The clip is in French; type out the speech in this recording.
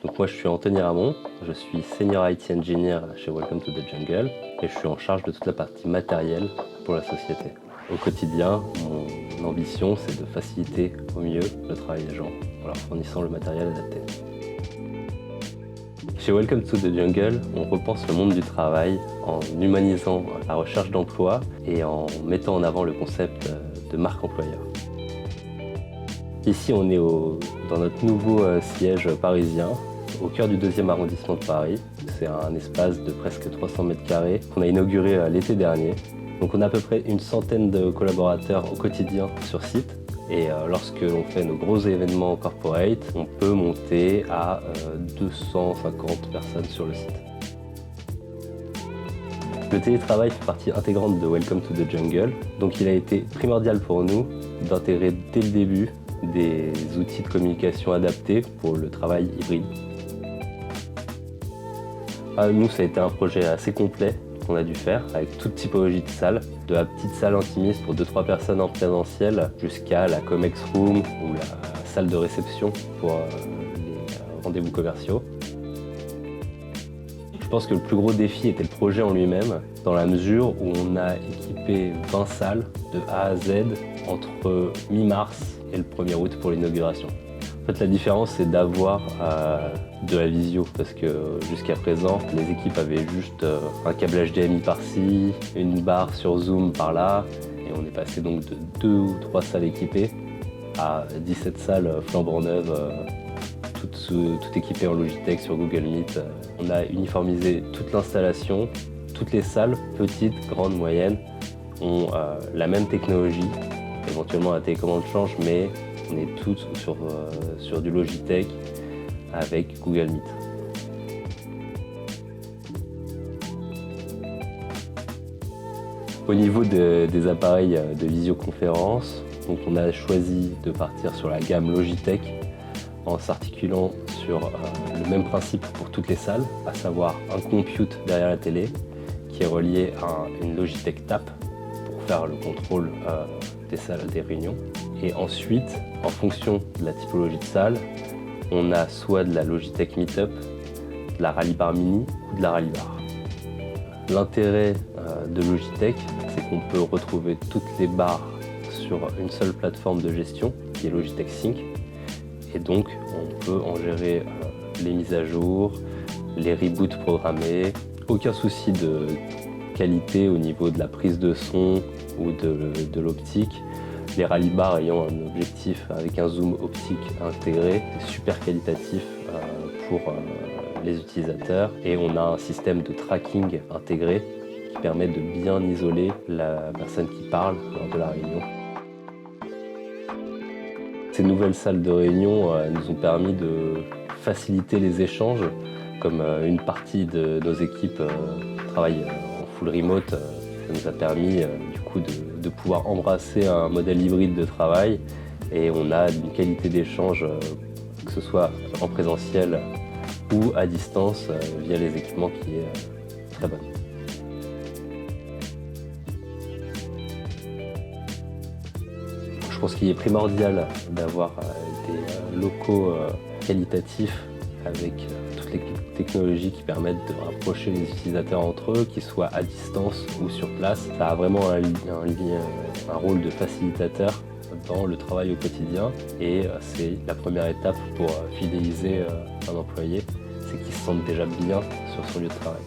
Donc moi je suis Anthony Ramon, je suis Senior IT Engineer chez Welcome to the Jungle et je suis en charge de toute la partie matérielle pour la société. Au quotidien, mon ambition c'est de faciliter au mieux le travail des gens en leur fournissant le matériel adapté. Chez Welcome to the Jungle, on repense le monde du travail en humanisant la recherche d'emploi et en mettant en avant le concept de marque employeur. Ici, on est dans notre nouveau siège parisien, au cœur du 2e arrondissement de Paris. C'est un espace de presque 300 mètres carrés qu'on a inauguré l'été dernier. Donc on a à peu près une centaine de collaborateurs au quotidien sur site. Et lorsque l'on fait nos gros événements corporate, on peut monter à 250 personnes sur le site. Le télétravail fait partie intégrante de Welcome to the Jungle. Donc il a été primordial pour nous d'intégrer dès le début des outils de communication adaptés pour le travail hybride. Nous, ça a été un projet assez complet qu'on a dû faire avec toute typologie de salle, de la petite salle intimiste pour 2-3 personnes en présentiel jusqu'à la Comex Room ou la salle de réception pour les rendez-vous commerciaux. Je pense que le plus gros défi était le projet en lui-même, dans la mesure où on a équipé 20 salles de A à Z entre mi-mars et le 1er août pour l'inauguration. En fait, la différence, c'est d'avoir de la visio, parce que jusqu'à présent, les équipes avaient juste un câble HDMI par-ci, une barre sur Zoom par-là, et on est passé donc de 2 ou 3 salles équipées à 17 salles flambant neuves, toutes équipées en Logitech sur Google Meet. On a uniformisé toute l'installation, toutes les salles, petites, grandes, moyennes, ont la même technologie. Éventuellement la télécommande change, mais on est tous sur du Logitech avec Google Meet. Au niveau des appareils de visioconférence, donc on a choisi de partir sur la gamme Logitech en s'articulant sur le même principe pour toutes les salles, à savoir un compute derrière la télé qui est relié à une Logitech Tap pour faire le contrôle des salles des réunions. Et ensuite, en fonction de la typologie de salle, on a soit de la Logitech Meetup, de la Rallybar Mini ou de la Rallybar. L'intérêt de Logitech, c'est qu'on peut retrouver toutes les barres sur une seule plateforme de gestion, qui est Logitech Sync. Et donc, on peut en gérer les mises à jour, les reboots programmés, aucun souci de qualité au niveau de la prise de son ou de l'optique. Les Rallybar ayant un objectif avec un zoom optique intégré, c'est super qualitatif pour les utilisateurs. Et on a un système de tracking intégré qui permet de bien isoler la personne qui parle lors de la réunion. Ces nouvelles salles de réunion nous ont permis de faciliter les échanges, comme une partie de nos équipes travaillent en full remote. Ça nous a permis du coup de pouvoir embrasser un modèle hybride de travail et on a une qualité d'échange, que ce soit en présentiel ou à distance via les équipements qui est très bonne. Je pense qu'il est primordial d'avoir des locaux qualitatifs avec toutes les technologies qui permettent de rapprocher les utilisateurs entre eux, qu'ils soient à distance ou sur place. Ça a vraiment un rôle de facilitateur dans le travail au quotidien et c'est la première étape pour fidéliser un employé, c'est qu'il se sente déjà bien sur son lieu de travail.